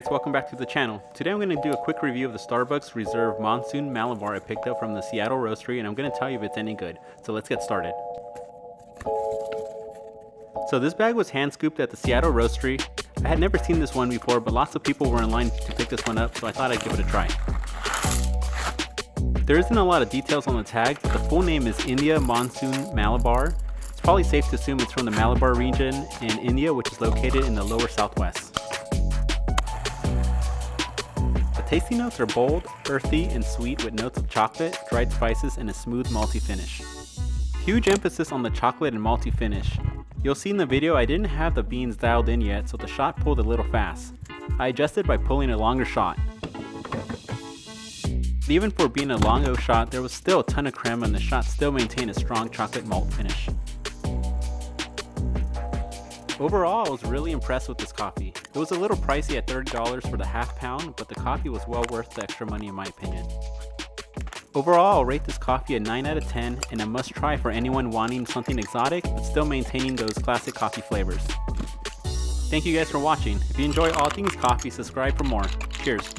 welcome back to the channel. Today I'm going to do a quick review of the Starbucks Reserve Moonsooned Malabar I picked up from the Seattle Roastery, and I'm going to tell you if it's any good. So let's get started. So this bag was hand scooped at the Seattle Roastery. I had never seen this one before, but lots of people were in line to pick this one up, so I thought I'd give it a try. There isn't a lot of details on the tag, but the full name is India Monsooned Malabar. It's probably safe to assume it's from the Malabar region in India, which is located in the lower southwest. The tasty notes are bold, earthy, and sweet with notes of chocolate, dried spices, and a smooth malty finish. Huge emphasis on the chocolate and malty finish. You'll see in the video I didn't have the beans dialed in yet, so the shot pulled a little fast. I adjusted by pulling a longer shot. But even for being a long O shot, there was still a ton of crema and the shot still maintained a strong chocolate malt finish. Overall, I was really impressed with this coffee. It was a little pricey at $30 for the half pound, but the coffee was well worth the extra money in my opinion. Overall, I'll rate this coffee a 9 out of 10 and a must try for anyone wanting something exotic but still maintaining those classic coffee flavors. Thank you guys for watching. If you enjoy all things coffee, subscribe for more. Cheers!